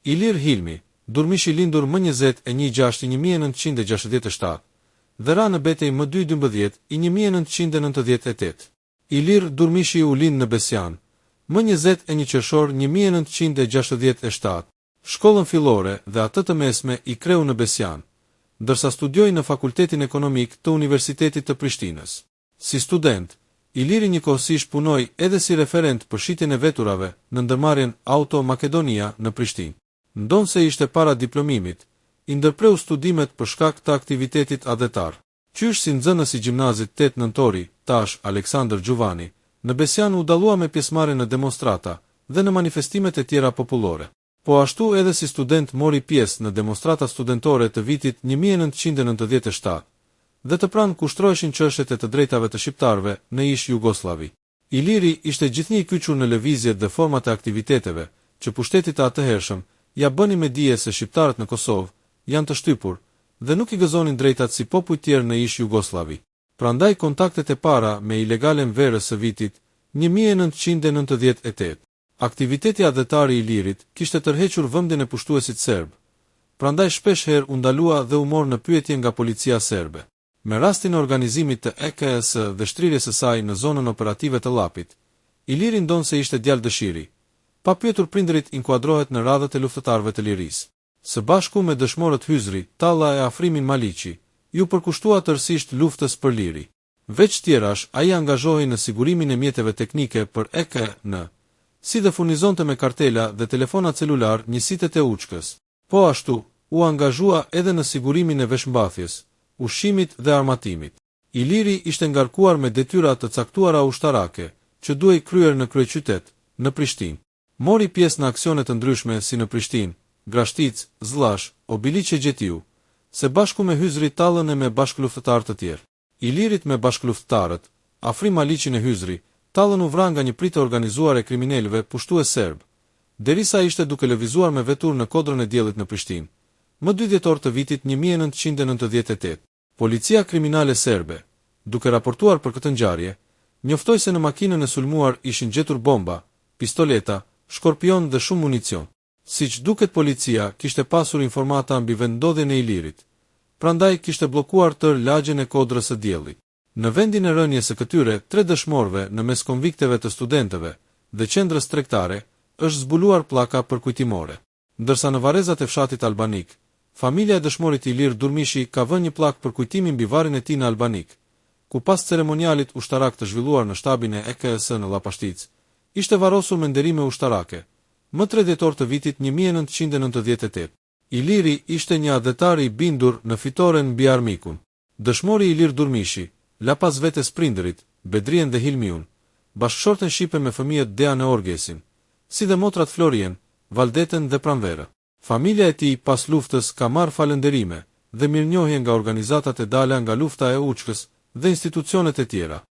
Ilir Hilmi, Durmishi lindur më 20/1/1967, dhe ra në betej më 2/12/1998. Ilir Durmishi u lind në Besian, më 21 qershor 1967. Shkollën fillore dhe atë të mesme i kreu në Besian, ndërsa studioi në Fakultetin Ekonomik të Universitetit të Prishtinës. Si student, Iliri njëkohësisht punoi edhe si referent për shitjen e veturave në ndërmarrjen Auto Makedonia në Prishtinë. Ndonse ishte para diplomimit, i ndërpreu studimet për shkak të aktivitetit adhetar. Qysh si nxënës i gjimnazit 8 nëntori, tash Aleksandr Gjuvani, në Besian u dallua me pjesëmarrje në demonstrata dhe në manifestimet e tjera popullore. Po ashtu edhe si student mori pjesë në demonstrata studentore të vitit 1997, dhe të pranë kushtroheshin çështjet e të drejtave të shqiptarëve në ish Jugosllavi. Iliri ishte gjithnjë i kyçur në lëvizjet dhe format e aktiviteteve që pushteti të atëhershëm ja bëni me dije se shqiptarët në Kosovë janë të shtypur dhe nuk i gëzonin drejtat si popujt tjerë në ish Jugosllavi. Prandaj kontaktet e para me ilegalen verës së vitit 1998. Aktiviteti adhetar i Ilirit kishte tërhequr vëmendjen e pushtuesit serb. Prandaj shpesh herë u ndalua dhe u mor në pyetje nga policia serbe. Me rastin e organizimit të EKS dhe shtrirjes së saj në zonën operative të Llapit, Iliri ndonse ishte djalë dëshiri. Pa pyetur prindërit inkuadrohet në radhët e luftëtarëve të lirisë. Së bashku me dëshmorët Hyzri, Talla e Afrimin Maliqi, ju përkushtua tërësisht luftës për liri. Veç tjerash, ai angazhohej në sigurimin e mjeteve teknike për EKN, si dhe furnizonte me kartela dhe telefona celular njësitet e Uçkës. Po ashtu, u angazhua edhe në sigurimin e veshmbathjes, ushqimit dhe armatimit. Iliri ishte ngarkuar me detyra të caktuara ushtarake, që duhej kryer në kryeqytet, në Prishtinë. Mori pjesë në aksione të ndryshme si në Prishtinë, Grashtic, Zllash, Obiliqe Gjetiu, se bashku me Hyzri Tallën e me bashkëluftëtar të tjerë. Ilirit me bashkëluftëtarët, Afrim Maliqin e Hyzri, Tallën u vran nga një pritë organizuar e kriminalëve pushtues serb, derisa ishte duke lëvizuar me vetur në Kodrën e Diellit në Prishtinë, më 2 dhjetor të vitit 1998. Policia kriminale serbe, duke raportuar për këtë ngjarje, njoftoi se në makinën e sulmuar ishin gjetur bomba, pistoleta, shkorpion dhe shumë municion. Siç duket policia kishte pasur informata mbi vendodhjen e Ilirit, prandaj kishte bllokuar tër lagjen e Kodrës së Diellit. Në vendin e rënies së këtyre 3 dëshmorëve në mes konvikteve të studentëve dhe qendrës tregtare, është zbuluar pllaka përkujtimore. Ndërsa në varrezat e fshatit albanik, familja e dëshmorit Ilir Durmishi ka vënë një pllakë përkujtimi mbi varrin e tij në albanik, ku pas ceremonialit ushtarak të zhvilluar në shtabin e EKS në Llapashtic, ishte varrosur me nderime ushtarake, më 3 dhjetor të vitit 1998. Iliri ishte një adhetar i bindur në fitoren mbi armikun. Dëshmori Ilir Durmishi, la pas vetes prindërit, Bedrien dhe Hilmiun, bashkëshorten shqipe me fëmijët Dean e Orgesin, si dhe motrat Florien, Valdeten dhe Pranverë. Familja e tij pas luftës ka marrë falënderime dhe mirënjohje nga organizatat e dala nga lufta e Uçkës dhe institucionet e tjera.